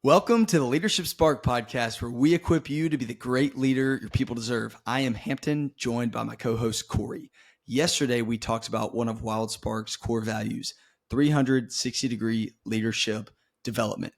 Welcome to the Leadership Sparq podcast, where we equip you to be the great leader your people deserve. I am Hampton, joined by my co-host Corey. Yesterday, we talked about one of Wild Sparq's core values, 360-degree leadership development,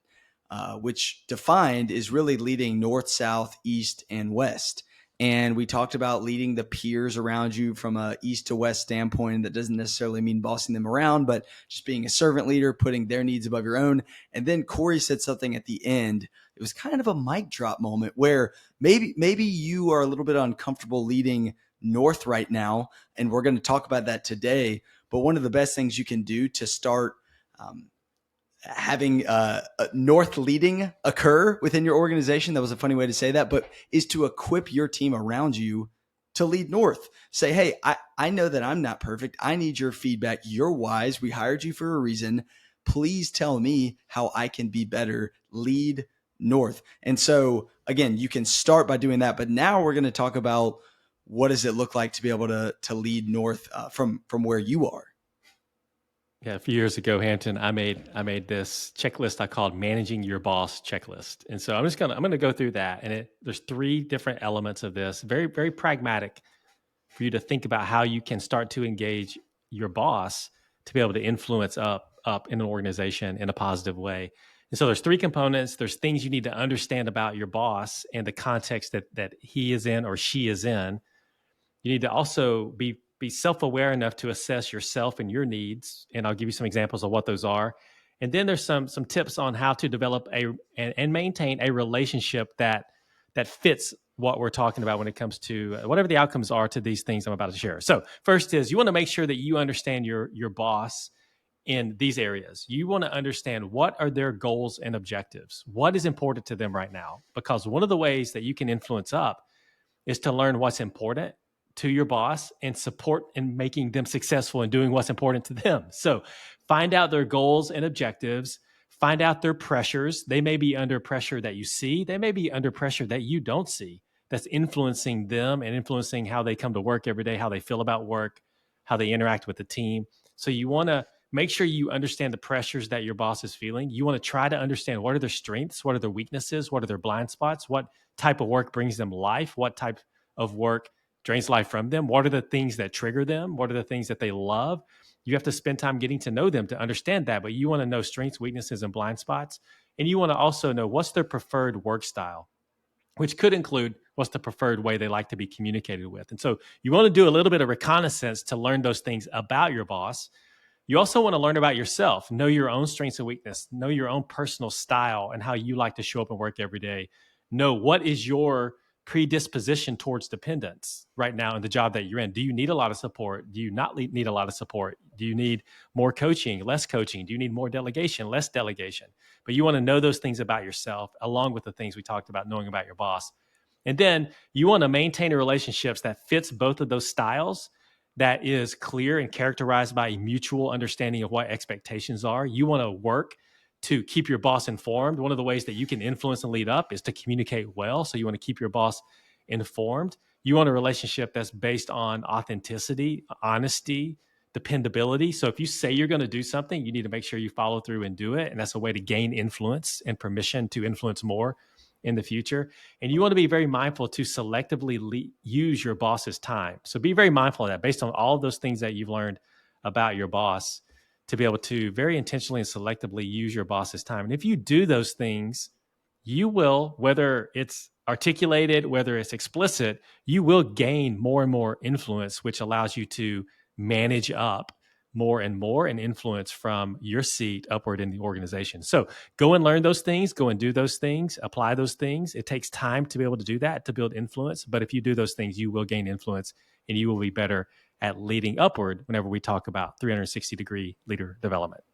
which defined is really leading north, south, east, and west. And we talked about leading the peers around you from a east to west standpoint. That doesn't necessarily mean bossing them around, but just being a servant leader, putting their needs above your own. And then Corey said something at the end. It was kind of a mic drop moment where maybe you are a little bit uncomfortable leading north right now. And we're going to talk about that today. But one of the best things you can do to start having north leading occur within your organization, that was a funny way to say that, but is to equip your team around you to lead north. Say, hey, I know that I'm not perfect. I need your feedback. You're wise. We hired you for a reason. Please tell me how I can be better. Lead north. And so again, you can start by doing that, but now we're going to talk about what does it look like to be able to lead north from where you are. Yeah, a few years ago, Hampton, I made this checklist I called "Managing Your Boss" checklist, and so I'm gonna go through that. And there's three different elements of this, very very pragmatic, for you to think about how you can start to engage your boss to be able to influence up in an organization in a positive way. And so there's three components. There's things you need to understand about your boss and the context that he is in or she is in. You need to also be self-aware enough to assess yourself and your needs. And I'll give you some examples of what those are. And then there's some tips on how to develop and maintain a relationship that fits what we're talking about when it comes to whatever the outcomes are to these things I'm about to share. So first is you want to make sure that you understand your boss in these areas. You want to understand what are their goals and objectives. What is important to them right now? Because one of the ways that you can influence up is to learn what's important to your boss and support in making them successful in doing what's important to them. So find out their goals and objectives, find out their pressures. They may be under pressure that you see. They may be under pressure that you don't see that's influencing them and influencing how they come to work every day, how they feel about work, how they interact with the team. So you want to make sure you understand the pressures that your boss is feeling. You want to try to understand what are their strengths, what are their weaknesses, what are their blind spots, what type of work brings them life, what type of work drains life from them, what are the things that trigger them, what are the things that they love. You have to spend time getting to know them to understand that, but you want to know strengths, weaknesses, and blind spots. And you want to also know what's their preferred work style, which could include what's the preferred way they like to be communicated with. And so you want to do a little bit of reconnaissance to learn those things about your boss. You also want to learn about yourself, know your own strengths and weakness, know your own personal style and how you like to show up and work every day. Know what is your predisposition towards dependence right now in the job that you're in. Do you need a lot of support? Do you not need a lot of support? Do you need more coaching, less coaching? Do you need more delegation, less delegation? But you want to know those things about yourself, along with the things we talked about knowing about your boss. And then you want to maintain relationships that fits both of those styles, that is clear and characterized by a mutual understanding of what expectations are. You want to work to keep your boss informed. One of the ways that you can influence and lead up is to communicate well. So you want to keep your boss informed. You want a relationship that's based on authenticity, honesty, dependability. So if you say you're going to do something, you need to make sure you follow through and do it. And that's a way to gain influence and permission to influence more in the future. And you want to be very mindful to selectively use your boss's time. So be very mindful of that based on all of those things that you've learned about your boss, to be able to very intentionally and selectively use your boss's time. And if you do those things, you will, whether it's articulated, whether it's explicit, you will gain more and more influence, which allows you to manage up more and more and influence from your seat upward in the organization. So go and learn those things, go and do those things, apply those things. It takes time to be able to do that, to build influence. But if you do those things, you will gain influence and you will be better at leading upward whenever we talk about 360-degree leader development.